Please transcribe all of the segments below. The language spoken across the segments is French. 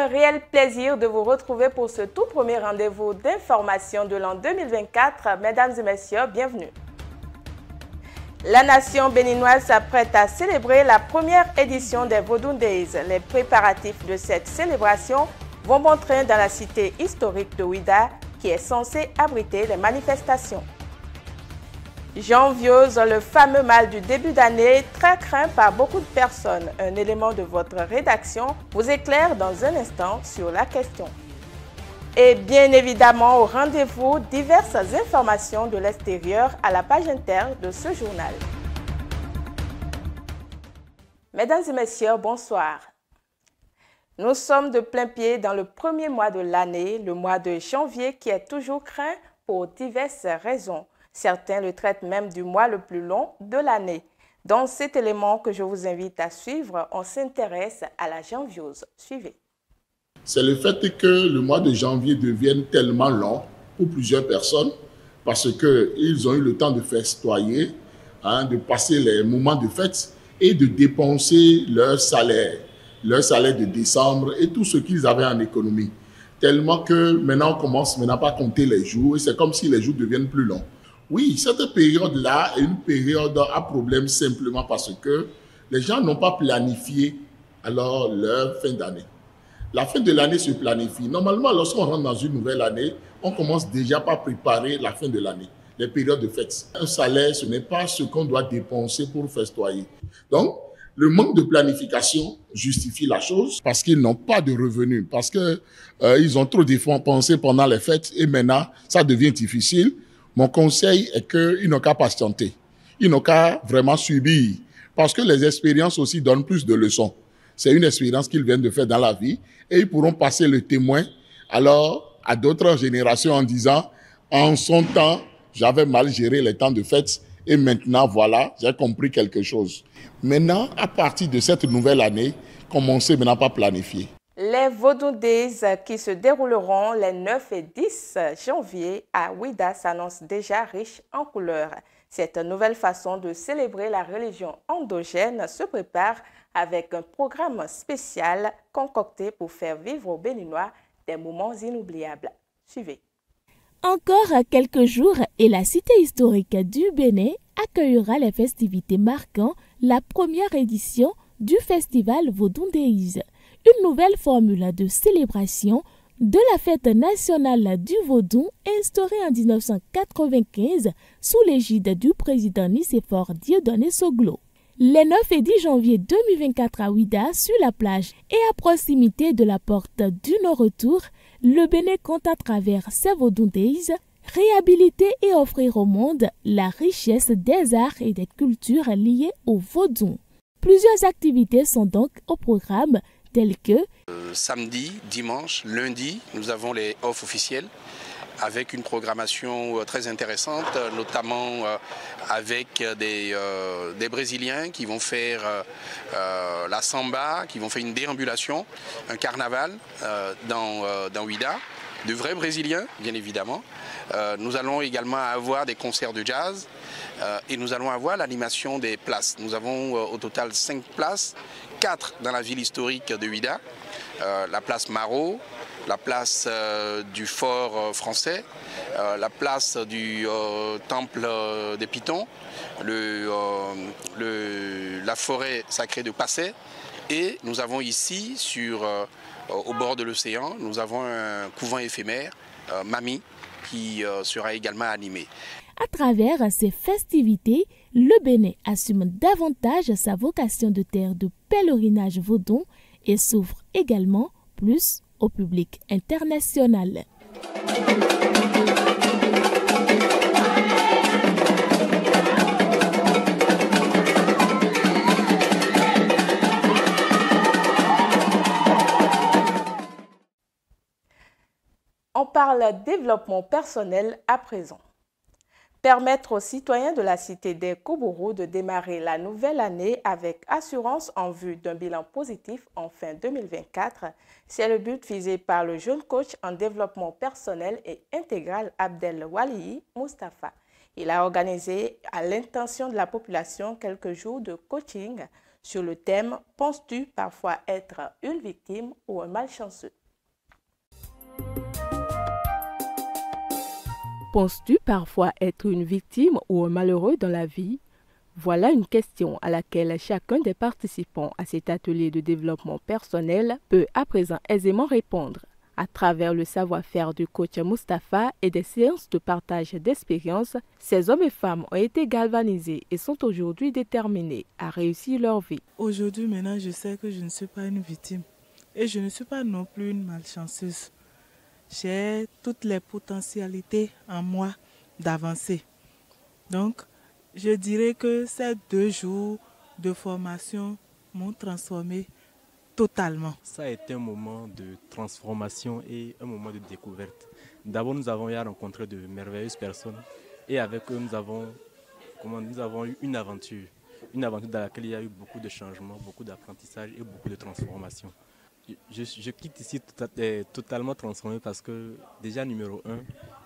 un réel plaisir de vous retrouver pour ce tout premier rendez-vous d'information de l'an 2024. Mesdames et messieurs, bienvenue. La nation béninoise s'apprête à célébrer la première édition des Vodou Days. Les préparatifs de cette célébration vont bon train dans la cité historique de Ouida, qui est censée abriter les manifestations. Janviose, le fameux mal du début d'année, très craint par beaucoup de personnes. Un élément de votre rédaction vous éclaire dans un instant sur la question. Et bien évidemment, au rendez-vous, diverses informations de l'extérieur à la page inter de ce journal. Mesdames et messieurs, bonsoir. Nous sommes de plein pied dans le premier mois de l'année, le mois de janvier qui est toujours craint pour diverses raisons. Certains le traitent même du mois le plus long de l'année. Dans cet élément que je vous invite à suivre, on s'intéresse à la janviose. Suivez. C'est le fait que le mois de janvier devienne tellement long pour plusieurs personnes parce qu'ils ont eu le temps de festoyer, de passer les moments de fête et de dépenser leur salaire de décembre et tout ce qu'ils avaient en économie. Tellement que maintenant on commence pas à compter les jours et c'est comme si les jours deviennent plus longs. Oui, cette période-là est une période à problème simplement parce que les gens n'ont pas planifié alors leur fin d'année. La fin de l'année se planifie. Normalement, lorsqu'on rentre dans une nouvelle année, on commence déjà par préparer la fin de l'année, les périodes de fête. Un salaire, ce n'est pas ce qu'on doit dépenser pour festoyer. Donc, le manque de planification justifie la chose parce qu'ils n'ont pas de revenus, parce qu'ils ont trop dépensé pendant les fêtes et maintenant, ça devient difficile. Mon conseil est qu'ils n'ont qu'à patienter. Ils n'ont qu'à vraiment subir parce que les expériences aussi donnent plus de leçons. C'est une expérience qu'ils viennent de faire dans la vie et ils pourront passer le témoin alors à d'autres générations en disant « En son temps, j'avais mal géré les temps de fête et maintenant, voilà, j'ai compris quelque chose. » Maintenant, à partir de cette nouvelle année, commencez maintenant par planifier. Les Vodou Days qui se dérouleront les 9 et 10 janvier à Ouida s'annoncent déjà riches en couleurs. Cette nouvelle façon de célébrer la religion endogène se prépare avec un programme spécial concocté pour faire vivre aux Béninois des moments inoubliables. Suivez. Encore quelques jours et la cité historique du Bénin accueillera les festivités marquant la première édition du festival Vodou Days, une nouvelle formule de célébration de la fête nationale du Vaudou instaurée en 1995 sous l'égide du président Nicéphore Dieudonné Soglo. Les 9 et 10 janvier 2024 à Ouida, sur la plage et à proximité de la porte du non-retour, le Bénin compte à travers ses Vodou Days réhabiliter et offrir au monde la richesse des arts et des cultures liées au vaudou. Plusieurs activités sont donc au programme telles que samedi, dimanche, lundi, nous avons les off officiels avec une programmation très intéressante, notamment avec des Brésiliens qui vont faire la samba, qui vont faire une déambulation, un carnaval dans Ouida, de vrais Brésiliens, bien évidemment. Nous allons également avoir des concerts de jazz et nous allons avoir l'animation des places. Nous avons au total 5 places, 4 dans la ville historique de Ouida, la place Marot, la place du fort français, la place du temple des Pitons, la forêt sacrée de Passé et nous avons ici, au bord de l'océan, nous avons un couvent éphémère, Mami, qui sera également animé. À travers ces festivités, le Bénin assume davantage sa vocation de terre de pèlerinage vaudou et s'ouvre également plus au public international. On parle développement personnel à présent. Permettre aux citoyens de la cité des Koubourou de démarrer la nouvelle année avec assurance en vue d'un bilan positif en fin 2024, c'est le but visé par le jeune coach en développement personnel et intégral Abdel Waliyi Mustafa. Il a organisé à l'intention de la population quelques jours de coaching sur le thème « Penses-tu parfois être une victime ou un malchanceux ?» Penses-tu parfois être une victime ou un malheureux dans la vie? Voilà une question à laquelle chacun des participants à cet atelier de développement personnel peut à présent aisément répondre. À travers le savoir-faire du coach Mustapha et des séances de partage d'expériences, ces hommes et femmes ont été galvanisés et sont aujourd'hui déterminés à réussir leur vie. Aujourd'hui, maintenant, je sais que je ne suis pas une victime et je ne suis pas non plus une malchanceuse. J'ai toutes les potentialités en moi d'avancer. Donc, je dirais que ces 2 jours de formation m'ont transformé totalement. Ça a été un moment de transformation et un moment de découverte. D'abord, nous avons rencontré de merveilleuses personnes et avec eux, nous avons eu une aventure dans laquelle il y a eu beaucoup de changements, beaucoup d'apprentissage et beaucoup de transformation. Je quitte ici totalement transformé parce que déjà, numéro 1,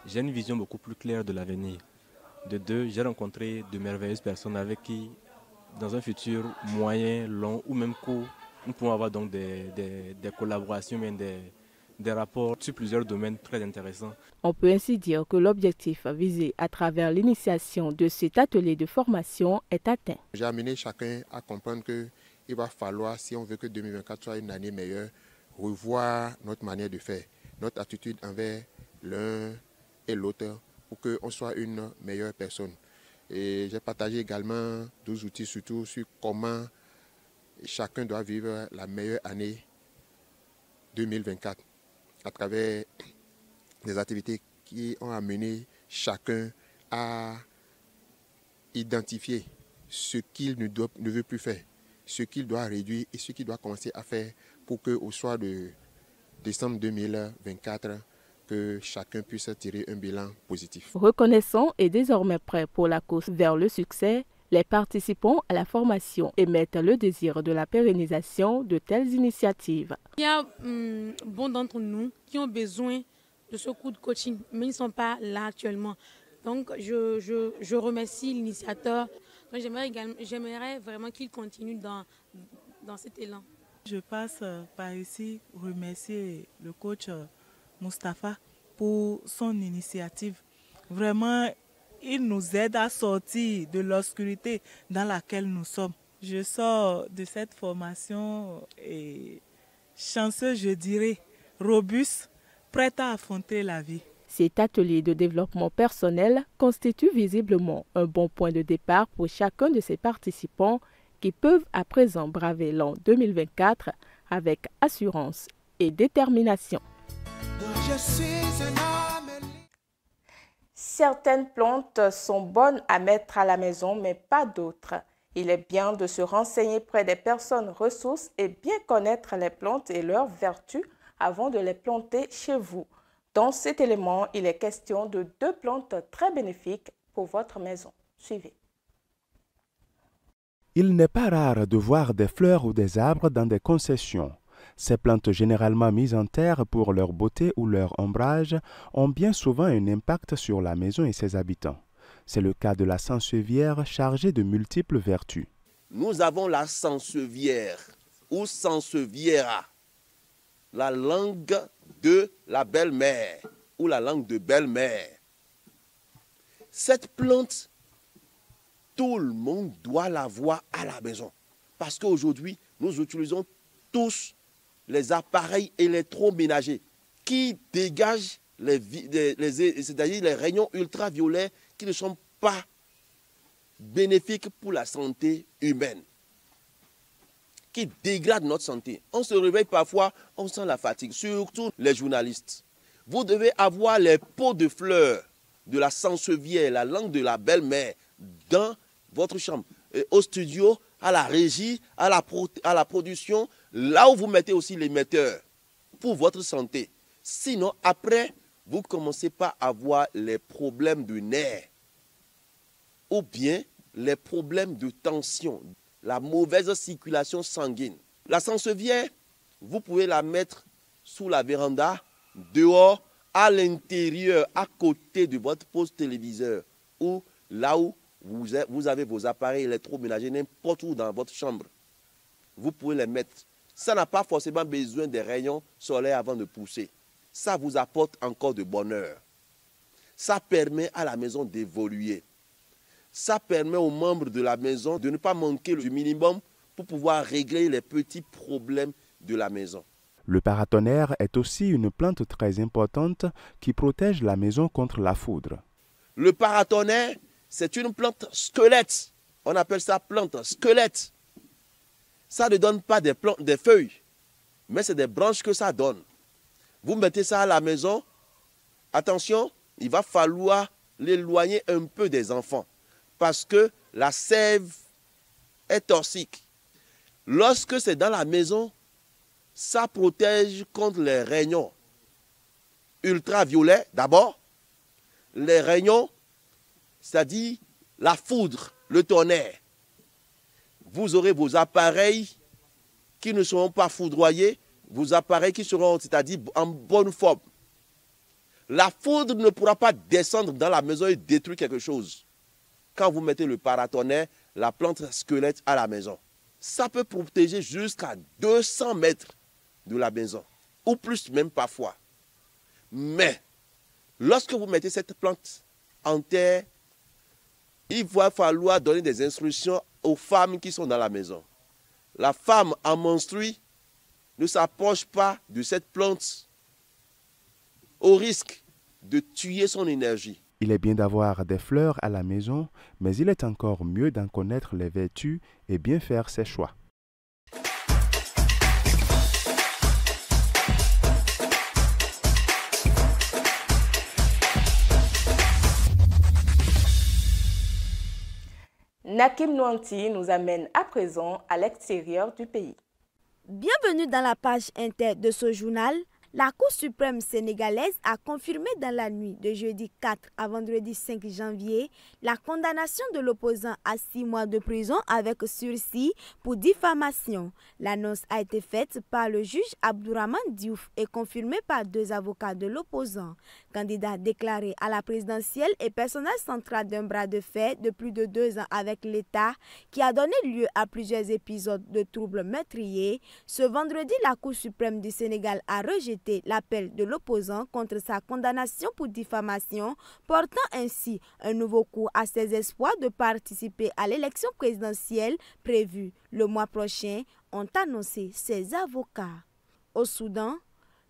j'ai une vision beaucoup plus claire de l'avenir. De 2, j'ai rencontré de merveilleuses personnes avec qui, dans un futur moyen, long ou même court, nous pouvons avoir donc des collaborations, des rapports sur plusieurs domaines très intéressants. On peut ainsi dire que l'objectif visé à travers l'initiation de cet atelier de formation est atteint. J'ai amené chacun à comprendre qu'il va falloir, si on veut que 2024 soit une année meilleure, revoir notre manière de faire, notre attitude envers l'un et l'autre pour qu'on soit une meilleure personne. Et j'ai partagé également 12 outils surtout sur comment chacun doit vivre la meilleure année 2024 à travers des activités qui ont amené chacun à identifier ce qu'il ne veut plus faire, ce qu'il doit réduire et ce qu'il doit commencer à faire pour qu'au soir de décembre 2024, que chacun puisse tirer un bilan positif. Reconnaissant et désormais prêt pour la course vers le succès, les participants à la formation émettent le désir de la pérennisation de telles initiatives. Il y a bon d'entre nous qui ont besoin de ce coup de coaching, mais ils ne sont pas là actuellement. Donc, je remercie l'initiateur. J'aimerais vraiment qu'il continue dans cet élan. Je passe par ici remercier le coach Mustapha pour son initiative. Vraiment, il nous aide à sortir de l'obscurité dans laquelle nous sommes. Je sors de cette formation et chanceux, je dirais, robuste, prête à affronter la vie. Cet atelier de développement personnel constitue visiblement un bon point de départ pour chacun de ses participants qui peuvent à présent braver l'an 2024 avec assurance et détermination. Certaines plantes sont bonnes à mettre à la maison, mais pas d'autres. Il est bien de se renseigner près des personnes ressources et bien connaître les plantes et leurs vertus avant de les planter chez vous. Dans cet élément, il est question de 2 plantes très bénéfiques pour votre maison. Suivez. Il n'est pas rare de voir des fleurs ou des arbres dans des concessions. Ces plantes généralement mises en terre pour leur beauté ou leur ombrage ont bien souvent un impact sur la maison et ses habitants. C'est le cas de la sansevieria chargée de multiples vertus. Nous avons la sansevieria ou sansevieria, la langue de la belle-mère ou la langue de belle-mère. Cette plante, tout le monde doit l'avoir à la maison. Parce qu'aujourd'hui, nous utilisons tous les appareils électroménagers qui dégagent c'est-à-dire les rayons ultraviolets qui ne sont pas bénéfiques pour la santé humaine, qui dégradent notre santé. On se réveille parfois, on sent la fatigue, surtout les journalistes. Vous devez avoir les pots de fleurs de la sansevieria, la langue de la belle-mère, dans votre chambre, et au studio, à la régie, à la production, là où vous mettez aussi l'émetteur pour votre santé. Sinon, après, vous commencez pas à avoir les problèmes de nerfs ou bien les problèmes de tension, la mauvaise circulation sanguine. La sansevieria, vous pouvez la mettre sous la véranda, dehors, à l'intérieur, à côté de votre poste téléviseur ou là où vous avez vos appareils électroménagers n'importe où dans votre chambre. vous pouvez les mettre. Ça n'a pas forcément besoin des rayons solaires avant de pousser. Ça vous apporte encore de bonheur. Ça permet à la maison d'évoluer. Ça permet aux membres de la maison de ne pas manquer du minimum pour pouvoir régler les petits problèmes de la maison. Le paratonnerre est aussi une plante très importante qui protège la maison contre la foudre. Le paratonnerre, c'est une plante squelette. On appelle ça plante squelette. Ça ne donne pas des feuilles, mais c'est des branches que ça donne. Vous mettez ça à la maison, attention, il va falloir l'éloigner un peu des enfants parce que la sève est toxique. Lorsque c'est dans la maison, ça protège contre les rayons ultraviolets d'abord, les rayons, c'est-à-dire la foudre, le tonnerre. Vous aurez vos appareils qui ne seront pas foudroyés, vos appareils qui seront, c'est-à-dire en bonne forme. La foudre ne pourra pas descendre dans la maison et détruire quelque chose. Quand vous mettez le paratonnerre, la plante squelette à la maison, ça peut protéger jusqu'à 200 mètres de la maison, ou plus même parfois. Mais, lorsque vous mettez cette plante en terre, il va falloir donner des instructions aux femmes qui sont dans la maison. La femme en menstrue ne s'approche pas de cette plante au risque de tuer son énergie. Il est bien d'avoir des fleurs à la maison, mais il est encore mieux d'en connaître les vertus et bien faire ses choix. Nakim Nouanti nous amène à présent à l'extérieur du pays. Bienvenue dans la page inter de ce journal. La Cour suprême sénégalaise a confirmé dans la nuit de jeudi 4 à vendredi 5 janvier la condamnation de l'opposant à 6 mois de prison avec sursis pour diffamation. L'annonce a été faite par le juge Abdourahmane Diouf et confirmée par 2 avocats de l'opposant. Candidat déclaré à la présidentielle et personnage central d'un bras de fer de plus de 2 ans avec l'État qui a donné lieu à plusieurs épisodes de troubles meurtriers, ce vendredi la Cour suprême du Sénégal a rejeté l'appel de l'opposant contre sa condamnation pour diffamation, portant ainsi un nouveau coup à ses espoirs de participer à l'élection présidentielle prévue le mois prochain, ont annoncé ses avocats. Au Soudan,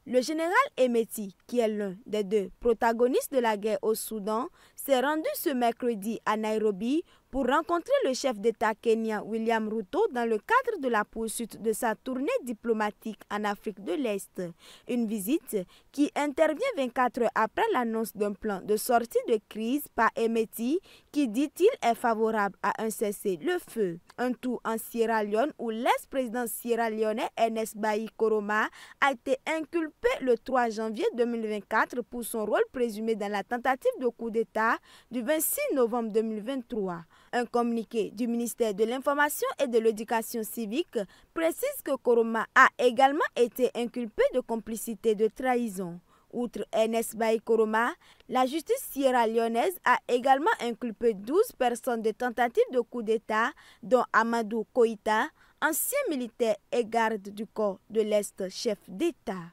le général Hemeti, qui est l'un des 2 protagonistes de la guerre au Soudan, s'est rendu ce mercredi à Nairobi pour rencontrer le chef d'État kenyan William Ruto dans le cadre de la poursuite de sa tournée diplomatique en Afrique de l'Est. Une visite qui intervient 24 heures après l'annonce d'un plan de sortie de crise par Hemeti qui, dit-il, est favorable à un cessez-le-feu. Un tout en Sierra Leone où l'ex-président sierra-léonais Ernest Bai Koroma a été inculpé le 3 janvier 2024 pour son rôle présumé dans la tentative de coup d'État du 26 novembre 2023. Un communiqué du ministère de l'Information et de l'Éducation civique précise que Koroma a également été inculpé de complicité de trahison. Outre Ernest Bai Koroma, la justice sierra-léonaise a également inculpé 12 personnes de tentative de coup d'État, dont Amadou Koïta, ancien militaire et garde du corps de l'Est chef d'État.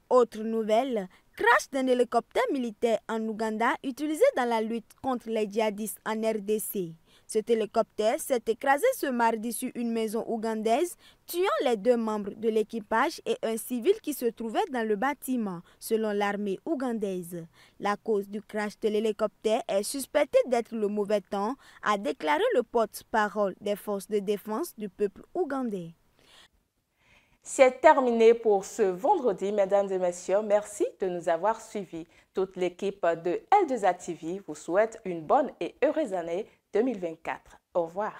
Autre nouvelle, crash d'un hélicoptère militaire en Ouganda utilisé dans la lutte contre les djihadistes en RDC. Cet hélicoptère s'est écrasé ce mardi sur une maison ougandaise, tuant les 2 membres de l'équipage et un civil qui se trouvait dans le bâtiment, selon l'armée ougandaise. La cause du crash de l'hélicoptère est suspectée d'être le mauvais temps, a déclaré le porte-parole des forces de défense du peuple ougandais. C'est terminé pour ce vendredi, mesdames et messieurs. Merci de nous avoir suivis. Toute l'équipe de L2A TV vous souhaite une bonne et heureuse année 2024. Au revoir.